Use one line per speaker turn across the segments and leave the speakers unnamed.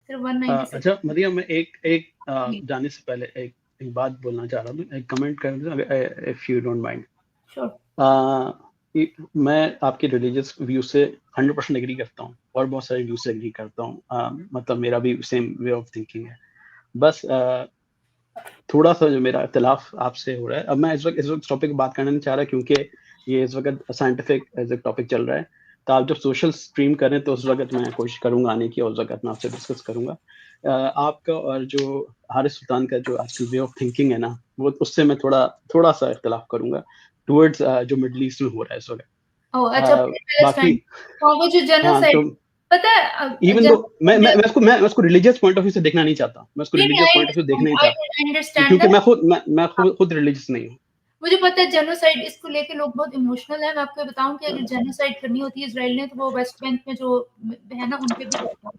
सिर्फ 196।
अच्छा मरियम, मैं एक जाने से पहले एक बात बोलना चाह रहा हूँ, एक कमेंट कर दूं इफ यू डोंट माइंड। मैं आपके रिलीजियस व्यू से 100% एग्री करता हूँ और बहुत सारे व्यू से एग्री करता हूँ, मतलब मेरा भी सेम वे ऑफ थिंकिंग है। बस थोड़ा सा जो मेरा इख्तिलाफ आपसे हो रहा है, अब मैं इस वक्त टॉपिक बात करना नहीं चाह रहा क्योंकि ये इस वक्त साइंटिफिक एज ए टॉपिक चल रहा है। तो आप जब सोशल स्ट्रीम करें तो उस वक्त मैं कोशिश करूंगा आने की, और उस वक्त मैं आपसे डिस्कस करूंगा। आपका और जो हारिस सुल्तान का जो आजकल वे ऑफ थिंकिंग है ना, वो उससे मैं थोड़ा सा इख्तिलाफ करूंगा टुवर्ड्स जो मिडल ईस्ट में हो रहा है इस वक्त।
अच्छा,
बाकी
वो जो जेनोसाइड,
तो
पता है,
इवन दो मैं उसको रिलीजियस पॉइंट ऑफ व्यू से देखना नहीं चाहता, मैं उसको रिलीजियस पॉइंट ऑफ व्यू देखना नहीं चाहता क्योंकि मैं खुद रिलीजियस नहीं हूँ।
मुझे पता है जेनोसाइड, इसको लेके लोग बहुत इमोशनल है। मैं आपको बताऊं कि अगर जेनोसाइड करनी होती है इजराइल ने, तो वो वेस्ट बैंक में जो है ना उनपे भी करता है,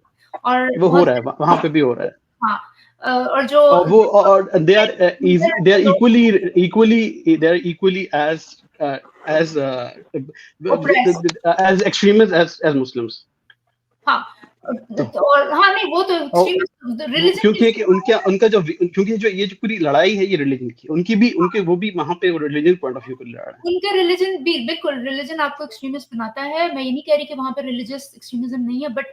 और
वो हो रहा है, वहां पे भी हो रहा है।
हाँ, और जो
और they are equally as extremists as Muslims।
हाँ, और हाँ नहीं, वो तो रिलीजन,
क्योंकि उनका जो ये जो पूरी लड़ाई है ये रिलीजन की, उनके वो भी वहां पे रिलीजन पॉइंट ऑफ व्यू पर लड़ रहा है।
उनका रिलीजन भी बिल्कुल, रिलीजन आपको एक्सट्रीमिस्ट बनाता है। मैं ये नहीं कह रही कि वहां पे रिलीजियस एक्सट्रीमिज्म नहीं है, but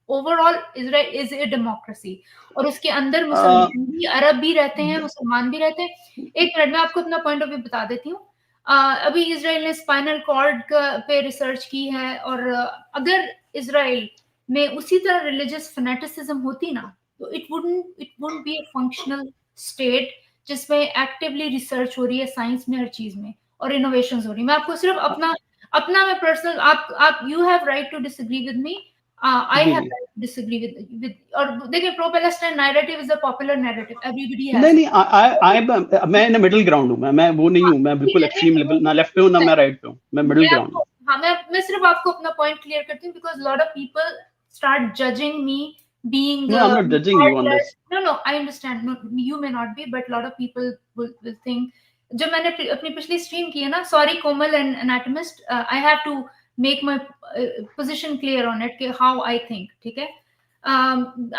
overall Israel is a democracy, और उसके अंदर मुसलमान भी, अरब भी रहते हैं, मुसलमान भी रहते हैं। एक मिनट में आपको अपना पॉइंट ऑफ व्यू बता देती हूँ। अभी इजराइल ने स्पाइनल कॉर्ड पे रिसर्च की है, और अगर इजराइल में उसी तरह रिलीजियस फैनेटिसिज्म होती ना, तो it wouldn't be A functional state जिसमें एक्टिवली रिसर्च हो रही है साइंस में, हर चीज में, और इनोवेशंस हो रही है। मैं आपको सिर्फ अपना मैं पर्सनल, आप you have right to disagree with me, I have right to disagree with और देखिए, pro Palestine narrative is the popular narrative, everybody has.
नहीं, मैं ना मिडिल ग्राउंड हूँ, मैं वो नहीं हूँ, मैं बिल्कुल एक्सट्रीम लेवल ना लेफ्ट पे हूँ ना मैं राइट पे हूँ, मैं मिडिल ग्राउंड हूँ।
हाँ, मैं सिर्फ आपको अपना पॉइंट क्लियर करती हूँ, because lot of people start judging me being
No, I'm not judging you on this.
No, I understand. No, you may not be, but a lot of people will think. जब मैंने अपनी पिछली stream की है ना, sorry Komal and anatomist, I have to make my position clear on it कि how I think, ठीक है।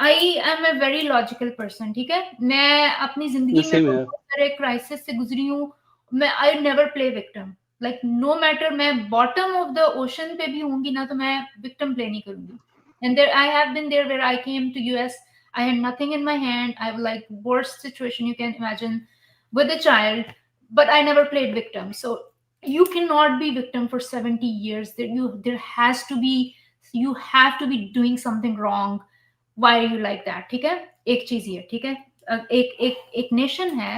I am a very logical person, ठीक है। मैं अपनी जिंदगी में बहुत सारे क्राइसिस से गुजरी हूँ। मैं I never play victim, like no matter मैं बॉटम ऑफ द ओशन पे भी होंगी ना, तो मैं विक्टिम प्ले नहीं करूंगी। And there, I have been there where I came to US. I had nothing in my hand. I was like worst situation you can imagine with a child, but I never played victim. So you cannot be victim for 70 years. There has to be, you have to be doing something wrong. Why are you like that? ठीक है, एक चीज ये, ठीक है। एक nation है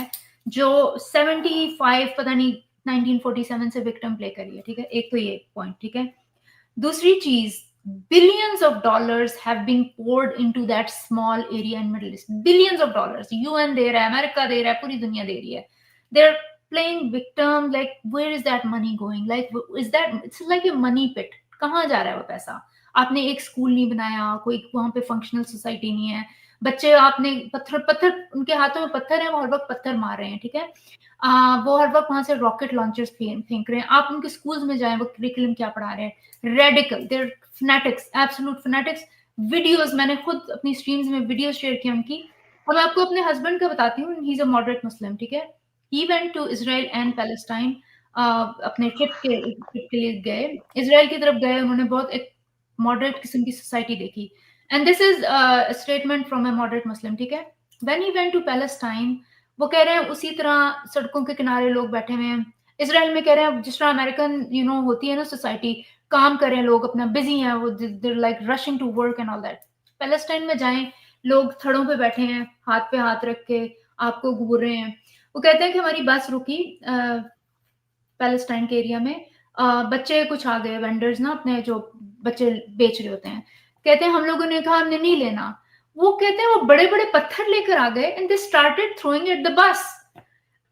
जो 75 पता नहीं 1947 से विक्टिम प्ले करी है, ठीक है। एक तो ये पॉइंट, ठीक है। दूसरी चीज, billions of dollars have been poured into that small area in Middle East. Billions of dollars. UN दे रहा है, अमेरिका दे रहा है, पूरी दुनिया दे रही है। They're playing victim. Like, where is that money going? Like, is that, it's like a money pit. कहाँ जा रहा है वो पैसा? आपने एक स्कूल नहीं बनाया, कोई वहां पे फंक्शनल सोसाइटी नहीं है, बच्चे आपने पत्थर उनके हाथों में पत्थर है, वो हर वक्त पत्थर मार रहे हैं, ठीक है। वो हर वक्त वहां से रॉकेट लॉन्चर्स फेंक रहे हैं। आप उनके स्कूल्स में जाएं, वो करिकुलम क्या पढ़ा रहे हैं? Radical, they're fanatics, absolute fanatics. Videos मैंने खुद अपनी स्ट्रीम्स में वीडियोस शेयर की उनकी, और मैं आपको अपने हस्बैंड का बताती हूँ। He is a moderate Muslim, ठीक है। He went to Israel and Palestine, अपने ट्रिप के लिए गए, इजराइल की तरफ गए। उन्होंने बहुत एक मॉडरेट किस्म की सोसाइटी देखी, and this is statement from a moderate Muslim, ठीक है। When he went to Palestine, वो कह रहे हैं उसी तरह सड़कों के किनारे लोग बैठे हुए हैं। इसराइल में कह रहे हैं जिस तरह अमेरिकन होती है ना सोसाइटी, काम कर रहे हैं लोग, अपना बिजी हैं, वो they're like rushing to work and all that. Palestine में जाएं, लोग थड़ों पे बैठे हैं, हाथ पे हाथ रख के आपको घूर रहे हैं। वो कहते हैं कि हमारी बस रुकी पैलेस्टाइन के एरिया में, बच्चे कुछ आ गए, वेंडर्स ना, अपने जो बच्चे बेच रहे होते हैं। कहते हैं हम लोगों ने कहा हमने नहीं लेना। वो कहते हैं वो बड़े बड़े पत्थर लेकर आ गए and they started throwing at the bus.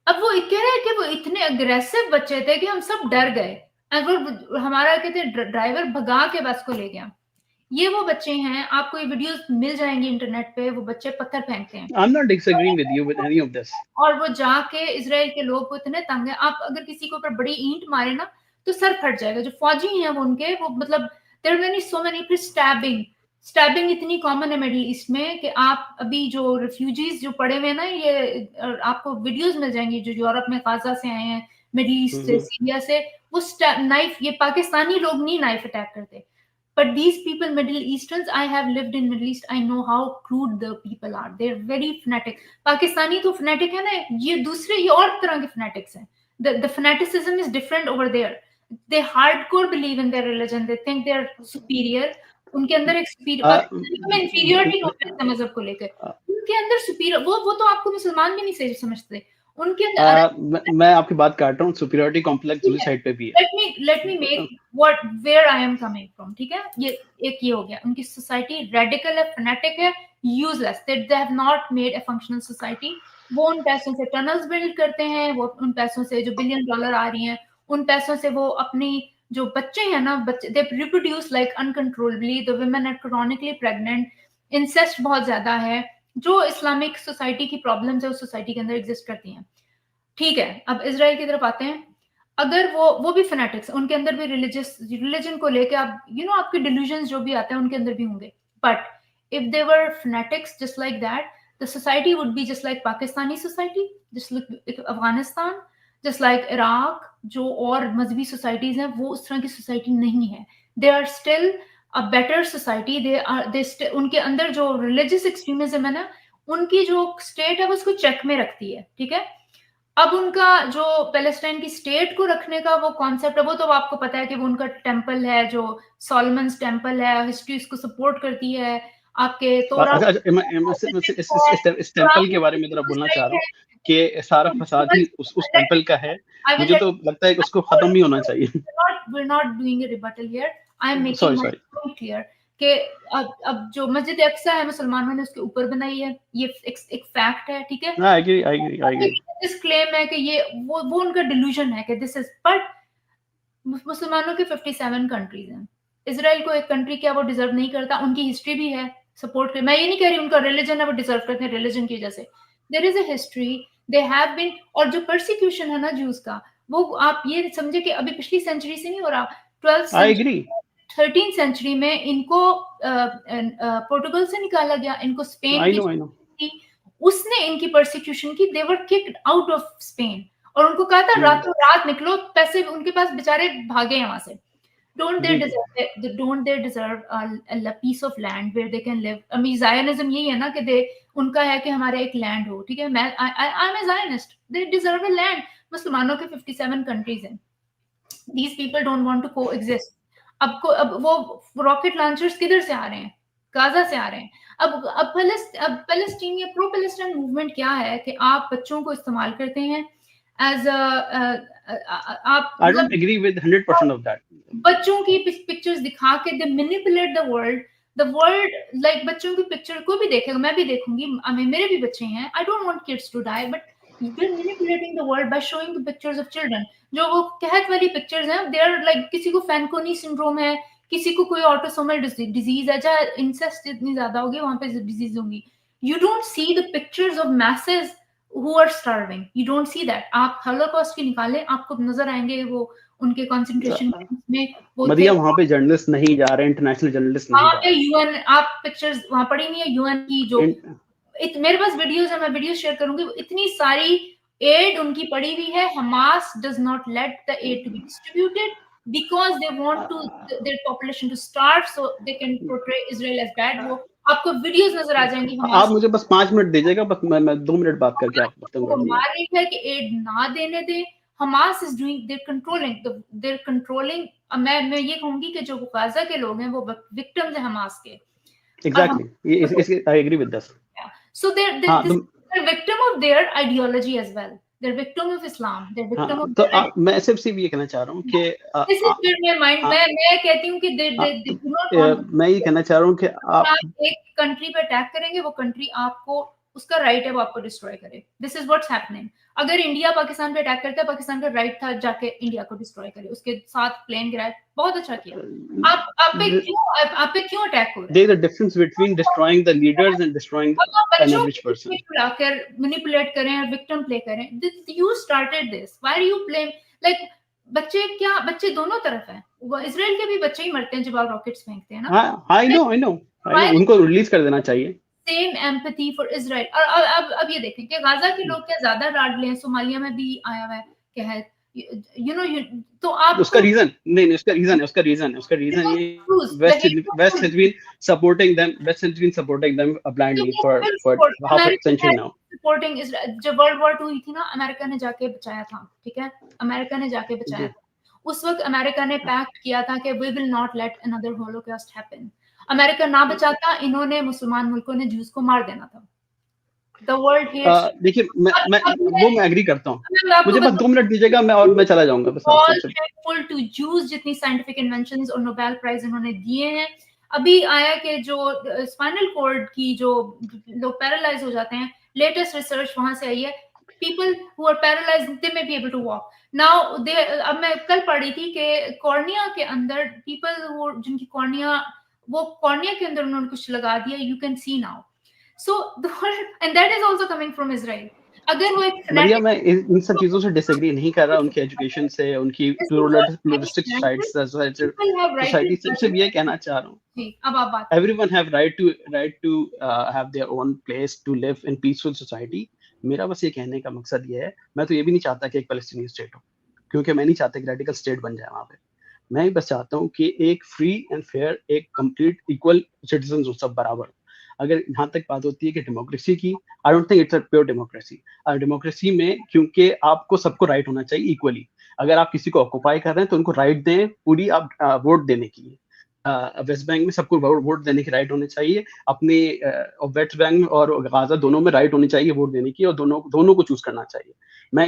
अब वो कह रहे हैं कि वो इतने अग्रेसिव बच्चे थे कि हम सब डर गए, और हमारा कहते ड्राइवर भगा के बस को ले गया। ये वो बच्चे हैं, आपको ये वीडियोस मिल जाएंगी इंटरनेट पे, वो बच्चे पत्थर फेंकते हैं।
I'm not disagreeing with you with any of this.
और वो जाके इजराइल के लोग इतने तंग हैं, आप अगर किसी के ऊपर बड़ी ईंट मारे ना तो सर फट जाएगा। जो फौजी हैं वो उनके, वो मतलब there many so many stabbing, stabbing इतनी कॉमन है मिडिल ईस्ट में कि आप अभी जो रिफ्यूजीज जो पड़े हुए हैं ना, ये आपको वीडियोस मिल जाएंगी जो यूरोप में गाजा से आए हैं, मिडिल ईस्ट से, सीरिया से, वो नाइफ, ये पाकिस्तानी लोग नहीं नाइफ अटैक करते, but these people, Middle Easterns, I have lived in Middle East, I know how crude the people are, they're very fanatic. Pakistani तो fanatic है ना, ये दूसरे, ये और तरह के fanatics हैं. The fanaticism is different over there. They hardcore believe in their religion, they think they're superior. उनके अंदर एक inferiority complex है मजहब को लेकर, उनके अंदर superior, वो तो आपको मुसलमान भी नहीं समझते उनके अंदर।
मैं आपकी बात काट रहा हूँ, सुपीरियरिटी कॉम्प्लेक्स दूसरी साइड पे भी है।
Let me make what where I am coming from, ठीक है? ये एक ये हो गया, उनकी सोसाइटी रेडिकल है, फैनेटिक है, useless, they have not made a functional society. वो उन पैसों से टनल्स बिल्ड करते हैं, वो उन पैसों से जो $1 बिलियन आ रही हैं, उन पैसों से वो अपनी जो बच्चे हैं ना, बच्चे they reproduce like uncontrollably, the women are chronically pregnant, incest बहुत ज्यादा है, जो इस्लामिक सोसाइटी की प्रॉब्लम्स है उस सोसाइटी के अंदर एग्जिस्ट करती हैं। ठीक है, अब इजराइल की तरफ आते हैं। अगर वो भी फैनेटिक्स, उनके अंदर भी रिलीजन को लेके आप आपके डिल्यूजन्स जो भी आते हैं उनके अंदर भी होंगे, but if they were fanatics just like that, the society would be just like Pakistani society, just like Afghanistan, just like Iraq, जो और मजहबी सोसाइटीज हैं वो उस तरह की सोसाइटी नहीं है। They are still a better society, उनके अंदर जो रिलीजियस एक्सट्रीमिज्म है ना, उनकी जो स्टेट है वो उसको चेक में रखती है, ठीक है। अब उनका जो पैलेस्टाइन की स्टेट को रखने का वो कॉन्सेप्ट है, वो तो आपको पता है कि वो उनका टेंपल है जो सोलोमन्स टेंपल है, हिस्ट्री इसको सपोर्ट करती है। आपके
इस टेंपल के बारे में जरा बोलना चाह रहा हूँ कि सारा फसाद ही उस टेंपल का है, मुझे तो लगता है कि उसको खत्म ही होना चाहिए।
We're not doing a rebuttal here. I am making my point clear कि अब जो मस्जिद अक्सा है मुसलमानों ने उसके ऊपर बनाई है, ये एक फैक्ट है, ठीक है।
I agree.
दिस क्लेम है कि ये वो उनका डिल्यूजन है कि दिस इज, बट मुसलमानों के 57 कंट्रीज हैं, इजराइल को एक कंट्री क्या वो डिजर्व नहीं करता? उनकी हिस्ट्री भी है सपोर्ट कर, मैं ये नहीं कह रही उनका रिलीजन है वो डिजर्व करते हैं रिलीजन की वजह से, there is a history, they have been. और जो परसिक्यूशन है ना ज्यूज का, वो आप ये समझे कि अभी पिछली सेंचुरी से नहीं हो रहा, 13th सेंचुरी में इनको पोर्टुगल से निकाला गया, इनको स्पेन की उसने इनकी परसिक्यूशन की, दे वर किक्ड आउट ऑफ स्पेन, और उनको कहा था रातों रात निकलो, पैसे उनके पास बेचारे भागे हैं वहां से। Don't they deserve a piece of land where they can live? I mean, Zionism यही है ना कि उनका है कि हमारा एक लैंड हो, ठीक है। I'm a Zionist. They deserve a land. मुसलमानों के 57 countries हैं. These people don't want to coexist. अब वो रॉकेट लॉन्चर्स किधर से आ रहे हैं? गाजा से आ रहे हैं। अब पैलेस्टीन या प्रो पैलेस्टाइन मूवमेंट क्या है कि आप बच्चों को इस्तेमाल करते हैं as
I don't agree with 100% of that.
बच्चों की पिक्चर्स दिखा के they manipulate the world like बच्चों की पिक्चर को भी देखेगा, मैं भी देखूंगी, मेरे भी बच्चे हैं, I don't want kids to die, but you're manipulating the world by showing the pictures of children. जो वो कहत वाली पिक्चर्स हैं, they are like किसी को फैनकोनी सिंड्रोम है, किसी को कोई ऑटोसोमल डिजीज है, जहाँ इंसेस्ट इतनी ज्यादा होगी वहां पे डिजीज होंगी। You don't see the pictures of masses who are starving. You don't see that. आप हॉलोकॉस्ट की निकालें, आपको नजर आएंगे वो उनके कंसंट्रेशन कैंप्स में।
मदिया वहां पे जर्नलिस्ट नहीं जा रहे, इंटरनेशनल जर्नलिस्ट नहीं जा रहे।
यूएन, आप पिक्चर्स वहां पड़ी नहीं है यूएन की, जो मेरे पास वीडियोस है, मैं वीडियो शेयर करूंगी, इतनी सारी एड उनकी पड़ी हुई है। Hamas does not let the aid to be distributed because they want their population to starve so they can portray Israel as bad. वो आपको वीडियोस नजर आ जाएंगी।
आप मुझे बस 5 मिनट दीजिएगा, बस मैं 2 मिनट बात करके आप खत्म कर दीजिए।
मार रही है कि एड ना देने दे। Hamas is doing, they're controlling। मैं ये कहूंगी कि जो गाजा के लोग हैं वो विक्टिम्स हैं हमास के।
Exactly. I agree with this.
So they're victim of their ideology as well. They're victim of Islam. They're victim of.
तो मैं सिर्फ ये कहना चाह रहा हूँ कि
this is where my mind, मैं कहती हूँ कि they do not want,
मैं ये कहना चाह रहा हूँ कि
आप एक कंट्री पे अटैक करेंगे, वो कंट्री आपको, उसका राइट है वो आपको डिस्ट्रॉय करे। This is what's happening. अगर इंडिया पाकिस्तान पे अटैक करता है, पाकिस्तान का राइट था जाके इंडिया को डिस्ट्रॉय करे, उसके साथ प्लेन गिराए, बहुत अच्छा किया। आप पे क्यों अटैक हो रहा है?
There is a difference between destroying the leaders and destroying an average person.
बुलाकर मैनिपुलेट करें और विक्टिम प्ले करें। You started this. Why do you blame? Like बच्चे दोनों तरफ हैं। वो इजराइल के भी बच्चे ही मरते हैं जब आप रॉकेट्स फेंकते हैं ना।
I know. उनको रिलीज कर देना चाहिए।
Same empathy for Israel. और अब ये देखें कि गाजा के लोग क्या ज्यादा लाडले हैं, सोमालिया में भी आया हुआ है कहर, यू नो, तो आप
उसका रीजन नहीं, उसका रीजन ये West has been supporting them blindly for half a century now.
Supporting जब वर्ल्ड वॉर 2 हुई थी ना, अमेरिका ने जाके बचाया था, ठीक है, अमेरिका ने जाके बचाया था। उस वक्त अमेरिका ने पैक्ट किया था कि we will not let another holocaust happen. America ना बचाता, इन्होंने मुसलमान मुल्कों ने जूस को मार देना था। The world hates।
देखिए मैं एग्री करता हूँ, मुझे बस 2 मिनट दीजिएगा, मैं चला जाऊंगा बस।
All to Jews जितनी साइंटिफिक इन्वेंशंस और नोबेल प्राइज इन्होंने दिए हैं। अभी आया कि जो स्पाइनल कॉर्ड की जो लोग पैरालाइज हो जाते हैं, लेटेस्ट रिसर्च वहां से आई है, people who are paralyzed they may be able to walk now they। अब मैं कल पढ़ रही थी कि कॉर्निया के अंदर people who जिनकी कॉर्निया, वो कॉर्निया के अंदर उन्होंने कुछ लगा दिया, you can see now। So the whole, and that is also coming from Israel। अगर वो एक
बढ़िया, मैं इन सब चीजों से डिसएग्री नहीं कर रहा, उनकी एजुकेशन से, उनकी प्लूरलिस्टिक सोसाइटी से, सिर्फ ये कहना चाह रहा हूँ,
अब आप बात,
everyone have right to have their own place to live in peaceful society। मेरा बस ये कहने का मकसद ये है, मैं तो ये भी नहीं चाहता कि एक पैलेस्टीनियन स्टेट हो, क्योंकि मैं नहीं चाहता कि रेडिकल स्टेट बन जाए वहाँ पे। मैं बस चाहता हूँ कि एक फ्री एंड फेयर, एक कंप्लीट इक्वल सिटीजन हो, सब बराबर। अगर यहाँ तक बात होती है कि डेमोक्रेसी की, I don't think it's a pure democracy. Democracy में क्योंकि आपको सबको राइट होना चाहिए इक्वली। अगर आप किसी को ऑक्युपाई कर रहे हैं तो उनको राइट दें पूरी, आप वोट देने की। वेस्ट बैंक में सबको वोट देने की राइट होनी चाहिए, अपने वेस्ट बैंक और गाजा दोनों में राइट होनी चाहिए वोट देने की, और दोनों को चूज करना चाहिए। मैं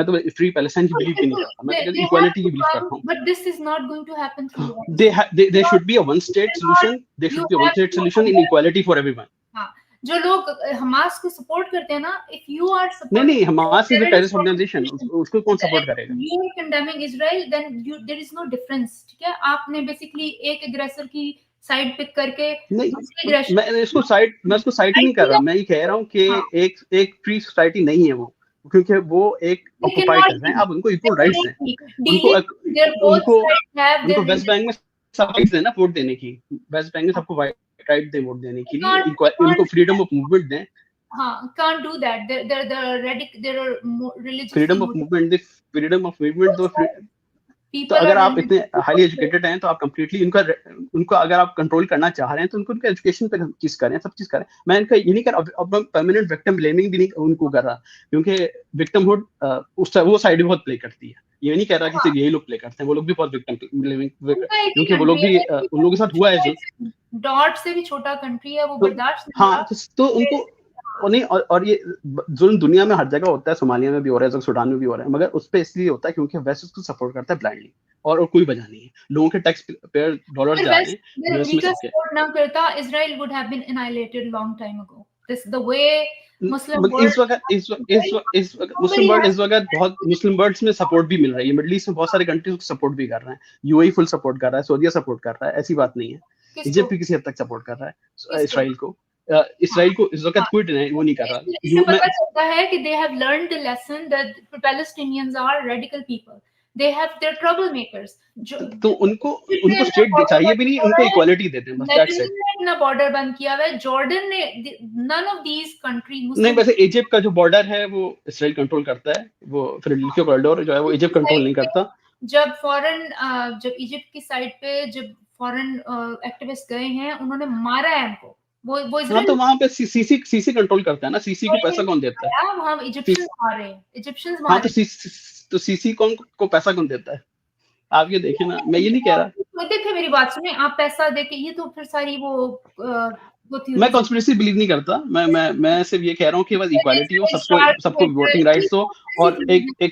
तो फ्री पैलेस्टाइन की बिलीव ही नहीं करता, मैं तो इक्वालिटी की बिलीव करता हूं।
But this is not going to happen through,
they should be a one state solution, they should be a one state solution in equality for everyone.
हां, जो लोग हमास को सपोर्ट करते हैं ना, इफ यू आर
नहीं, Hamas is a terrorist organisation, उसको कौन सपोर्ट करेगा?
You are condemning Israel, then there is no difference, ठीक है। आपने बेसिकली एक एग्रेसर की साइड पिक करके,
नहीं, मैं इसको साइड ही नहीं कर रहा, मैं ये कह रहा हूँ कि एक फ्री सोसाइटी नहीं है वो, क्योंकि वो एक ऑक्युपाई कर रहे हैं। अब उनको इक्वल राइट्स हैं, उनको वेस्ट बैंक में सब राइट्स है ना वोट देने की, वेस्ट बैंक में सबको राइट दे वोट देने के लिए, उनको फ्रीडम ऑफ मूवमेंट दें।
हाँ, can't do that, there are religious
freedom of movement तो अगर आप इतने हाईली एजुकेटेड हैं तो आप कंप्लीटली उनको अगर आप कंट्रोल करना चाह रहे हैं तो उनको एजुकेशन पे चीज करें, सब चीज करें। मैं इनका ये नहीं कर रहा, अब परमानेंट विक्टिम ब्लेमिंग भी नहीं उनको कर रहा, क्योंकि विक्टिमहुड वो साइड भी बहुत प्ले करती है। ये नहीं कह रहा कि सिर्फ यही लोग प्ले करते हैं, वो लोग भी बहुत विक्टिम ब्लेमिंग, क्योंकि वो लोग भी उन लोगों के साथ हुआ है जो
डॉट से भी छोटा कंट्री है, वो बर्दाश्त नहीं।
हाँ, तो उनको नहीं, और ये जुल्म दुनिया में हर जगह होता है, सोमालिया में भी हो रहा है, सूडान में भी हो रहा है, मगर उस पे इसलिए होता है क्योंकि वेस्ट उसको सपोर्ट करता है ब्लाइंडली, और कोई वजह नहीं है। लोगों के टैक्स पेयर डॉलर जा रहे हैं,
सपोर्ट ना करता, Israel would have been annihilated long time ago. This the way Muslim
world इस वक्त बहुत मुस्लिम वर्ल्ड्स में सपोर्ट भी मिल रही है, मिडिल ईस्ट में बहुत सारे कंट्रीज को सपोर्ट भी कर रहे हैं, यूएई फुल सपोर्ट कर रहा है, सऊदीया सपोर्ट कर रहा है, ऐसी बात नहीं है। इजिप्ट भी किसी हद तक सपोर्ट कर रहा है इसराइल को इस वक्त कोई वो नहीं कर रहा।
इससे पता चलता है कि they have learned the lesson that Palestinians are radical people, they have their troublemakers।
तो उनको स्टेट चाहिए भी नहीं, उनको इक्वालिटी देते हैं, बस दैट्स इट।
अपना बॉर्डर बंद किया हुआ है, जॉर्डन ने, none of these countries।
नहीं, वैसे इजिप्ट का जो बॉर्डर है वो इसराइल कंट्रोल करता है, वो फिलाडेल्फिया कॉरिडोर जो है वो इजिप्ट कंट्रोल नहीं करता।
जब इजिप्ट की साइड पे जब फॉरेन एक्टिविस्ट गए हैं, उन्होंने मारा है उनको, वो
हाँ, तो वहाँ पे सीसी कंट्रोल करता है ना, सीसी को पैसा कौन देता है?
वहाँ इजिप्शियंस मार रहे हैं, इजिप्शियंस मार।
हाँ, तो सीसी को पैसा कौन देता है? आप ये देखें ना, मैं ये नहीं कह रहा।
तो देखिए मेरी बात सुने, आप पैसा देके, ये तो फिर सारी वो
मैं कॉन्स्पिरेसी बिलीव नहीं करता, मैं सिर्फ ये कह रहा हूँ कि बस इक्वालिटी हो, सबको वोटिंग राइट्स हो, और एक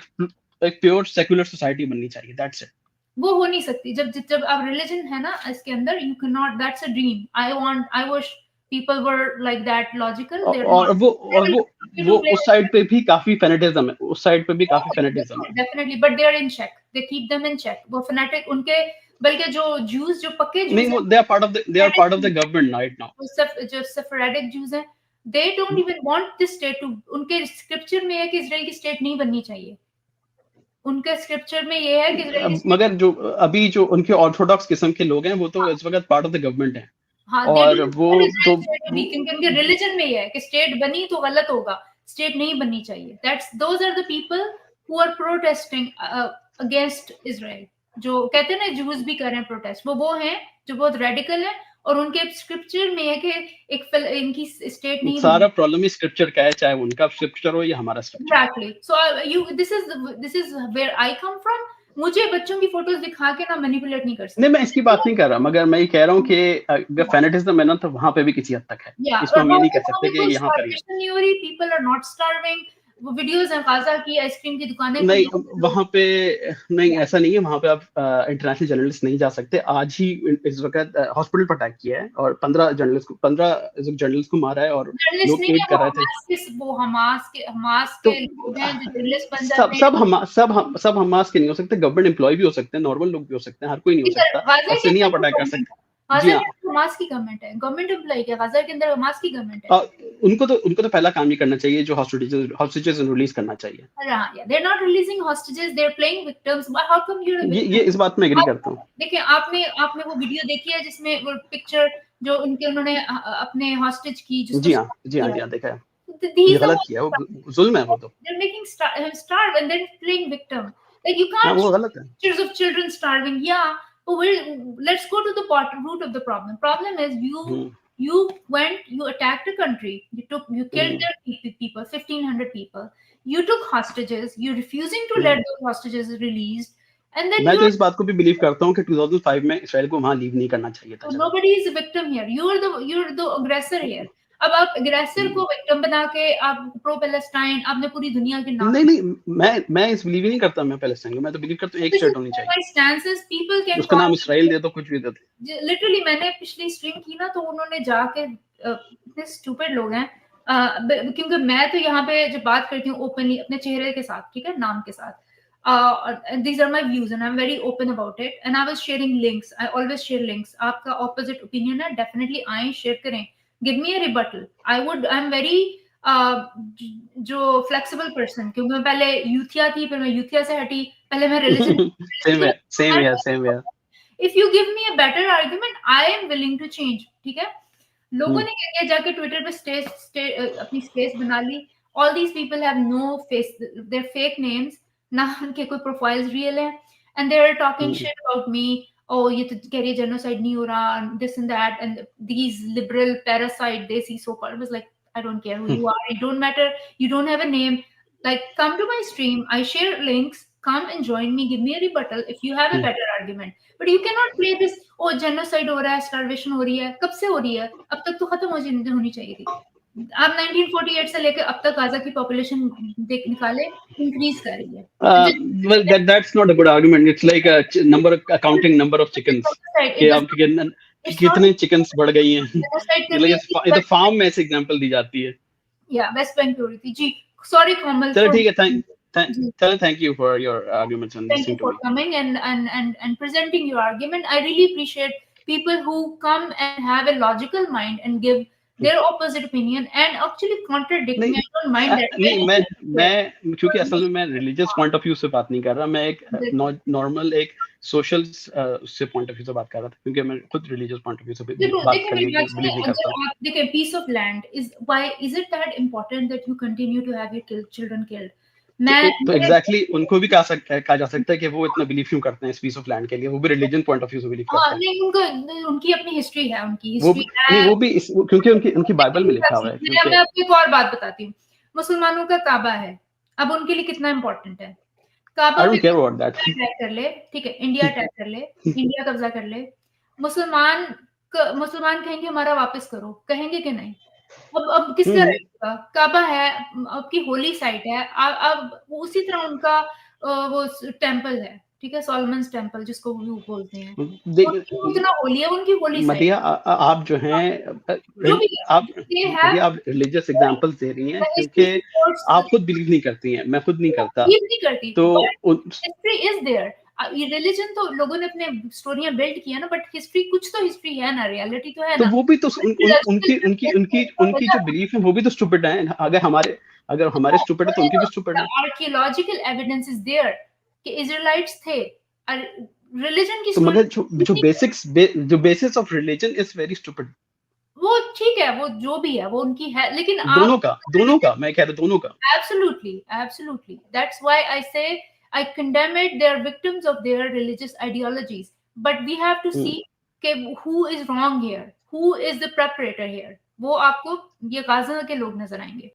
प्योर सेक्युलर सोसाइटी बननी चाहिए, दैट्स इट।
वो हो नहीं सकती जब अब रिलीजन है ना इसके अंदर, you can not, that's a dream. I wish people were like that logical।
और वो उस साइड पे भी काफी फैनेटिज्म है, उस साइड पे भी काफी फैनेटिज्म है
definitely, but they are in check, they keep them in check। वो फैनेटिक उनके, बल्कि जो Jews, जो पक्के Jews
नहीं, they are part of the government right now।
जो Sephardic Jews हैं, they don't even want this state to, उनके स्क्रिप्चर में है कि इजराइल की स्टेट नहीं बननी चाहिए, उनके स्क्रिप्चर में ये है कि
मगर जो अभी जो उनके ऑर्थोडॉक्स किस्म के लोग हैं वो तो इस वक्त पार्ट ऑफ द गवर्नमेंट है,
हाँ,
और वो तो
क्योंकि उनके रिलीजन में ही है कि स्टेट बनी तो गलत होगा, स्टेट नहीं बननी चाहिए। That's those are the people who are protesting against Israel. जो कहते हैं ना जूस भी कर रहे हैं प्रोटेस्ट, वो हैं जो बहुत रेडिकल है, और उनके स्क्रिप्चर में है कि इनकी स्टेट नहीं
सारा प्रॉब्लम ही स्क्रिप्चर का है, चाहे उनका स्क्रिप्चर हो या हमारा scripture.
Exactly. So this is where I come from. मुझे बच्चों की फोटोज दिखा के ना मैनिपुलेट नहीं कर सकते।
नहीं, मैं इसकी बात नहीं कर रहा, मगर मैं ये कह रहा हूँ कि अगर फैनेटिज्म है ना, तो वहां पे भी किसी हद तक है। इसको हम ये नहीं कह सकते कि यहाँ पर
नहीं हो रही, पीपल आर नॉट स्टार्विंग। वो वीडियोस हैं गाजा की आइसक्रीम की दुकानें
नहीं, वहां पे नहीं, ऐसा नहीं है। वहां पे आप इंटरनेशनल जर्नलिस्ट नहीं जा सकते। आज ही इस वक्त हॉस्पिटल पर अटैक किया है और 15 जर्नलिस्ट को मारा है, और लोग एड कर रहे थे।
वो हमास के लोग हैं जो जर्नलिस्ट बन जाते हैं।
सब हमास के नहीं हो सकते, गवर्नमेंट एम्प्लॉय भी हो सकते हैं, नॉर्मल लोग भी हो सकते हैं, हर कोई नहीं हो सकता। ऐसे नहीं आप अटैक कर सकते। जी हाँ,
हमास की गवर्नमेंट है, गवर्नमेंट एम्प्लॉय क्या गाजा के अंदर हमास की गवर्नमेंट है।
उनको तो पहला काम ये करना चाहिए जो हॉस्टेजेस रिलीज करना चाहिए।
They're not releasing hostages, they're playing victims. How come you're a victim?
ये इस बात में एग्री करता हूँ।
देखिए, आपने वो वीडियो देखी है जिसमें वो पिक्चर जो उन्होंने अपने हॉस्टेज की,
जी हाँ, देखा है। ये गलत किया, वो जुल्म है। वो तो
they're making him starve and then playing victim. Like you can't.
वो गलत है।
Pictures of children starving, yeah. But let's go to the root of the problem. Problem is you attacked a country, you killed their people, 1,500 people. You took hostages. You're refusing to let those hostages released. And then
मैं तो इस बात को भी believe करता हूँ कि 2005 में इसराइल को वहां लीव नहीं करना चाहिए था।
Nobody is a victim here. You're the aggressor here. अब आप अग्रेसर को विक्टिम बना के आप प्रो पैलेस्टाइन, आपने पूरी दुनिया के नाम।
नहीं, मैं इस बिलीव ही नहीं करता मैं पैलेस्टाइन को। मैं तो बिलीव करता हूँ एक स्टेट होनी चाहिए। उसका नाम इसराइल दे दो, कुछ भी दे दो।
लिटरली मैंने पिछली स्ट्रीम की ना, तो उन्होंने जाके इतने स्टूपिड लोग हैं, क्योंकि मैं तो यहाँ पे जब बात करती हूँ ओपनली अपने चेहरे के साथ, ठीक है, नाम के साथ, these are my views and I'm very open about it, and I was sharing links. I always share links. आपका opposite opinion है, definitely आएं, share करें, give me a rebuttal. I'm very जो flexible person, क्योंकि मैं पहले यूथिया थी, फिर मैं यूथिया से हटी, पहले मैं religion
same here.
If you give me a better argument, I am willing to change. ठीक है, लोगों ने क्या किया, जाके ट्विटर पे अपनी स्पेस बना ली. All these people have no face, they're fake names, ना उनके कोई प्रोफाइल्स रियल है, and they are talking shit about me. Oh, ये तो कह रही है genocide नहीं हो रहा, this and that, and these liberal parasite they see so called. I was like, I don't care who you are, it don't matter, you don't have a name. Like, come to my stream, I share links, come and join me, give me a rebuttal if you have a better argument. But you cannot play this, oh genocide हो रहा है, starvation हो रही है. कब से हो रही है? अब तक तो खत्म होनी चाहिए थी. अब 1948 से लेकर अब तक गाजा की पॉपुलेशन निकाले, इंक्रीज कर रही है.
Well, that's not a good argument. It's like a counting number of chickens. कि आप कितने chickens बढ़ गई हैं. ये तो फार्म में ऐसे एग्जांपल दी जाती है.
Yeah, West Bank हो रही थी जी. Sorry कोमल.
चलो ठीक है. Thank you for your arguments and
listening to me. Thank you for coming and presenting your argument. I really appreciate people who come and have a logical mind and give their opposite opinion and actually contradict me. I don't mind that.
नहीं, मैं क्योंकि असल में मैं religious point of view से बात नहीं कर रहा. मैं एक normal एक social से point of view से बात कर रहा था, क्योंकि मैं खुद religious point of view से बात करने की believe नहीं करता हूँ.
देखिए, piece of land is it that important that you continue to have your children killed?
तो एग्जैक्टली उनको भी कहा जा सकता है कि वो इतना बिलीव क्यों करते हैं इस पीस ऑफ लैंड के लिए. वो भी रिलीजन पॉइंट ऑफ व्यू से बिलीव करते हैं.
नहीं, उनकी अपनी हिस्ट्री है, उनकी हिस्ट्री है.
वो भी क्योंकि उनकी बाइबल में लिखा हुआ है.
मैं आपको एक और बात बताती हूँ. मुसलमानों का काबा है, अब उनके लिए कितना इंपॉर्टेंट है काबा.
I don't care about that.
Attack कर ले, ठीक है, इंडिया अटैक कर ले, इंडिया कब्जा कर ले, मुसलमान कहेंगे हमारा वापस करो, कहेंगे कि नहीं? अब किसका रहेगा? काबा है, आपकी होली साइट है. अब उसी तरह उनका वो टेंपल है, ठीक है, सोलोमन्स टेंपल जिसको वो बोलते हैं. उतना होली है, उनकी होली साइट.
मदिया, आप जो हैं आप रिलीजियस एग्जांपल्स दे रही हैं क्योंकि आप खुद बिलीव नहीं करती हैं. मैं खुद नहीं करता. तो
हिस्ट्री इज देयर. ये रिलीजन तो लोगों ने अपने स्टोरियां बिल्ड किया ना, बट हिस्ट्री कुछ तो हिस्ट्री है ना, रियलिटी तो है ना.
तो वो भी तो उनकी जो बिलीफ है वो भी तो स्टूपिड है. अगर हमारे स्टूपिड है तो उनकी भी स्टूपिड है.
आर्कियोलॉजिकल एविडेंस इज देयर कि इजराइलिट्स थे. रिलीजन की
तो मगर
स्टूडेंट
जो basis of religion is very stupid.
वो ठीक है, वो जो भी है वो उनकी है, लेकिन आप
दोनों का मैं कह रहा हूँ, दोनों का।
absolutely, that's why I say I condemn it. They are victims of their religious ideologies, but we have to see कि who is wrong here, who is the perpetrator here. वो आपको ये गाजा के लोग नजर आएंगे।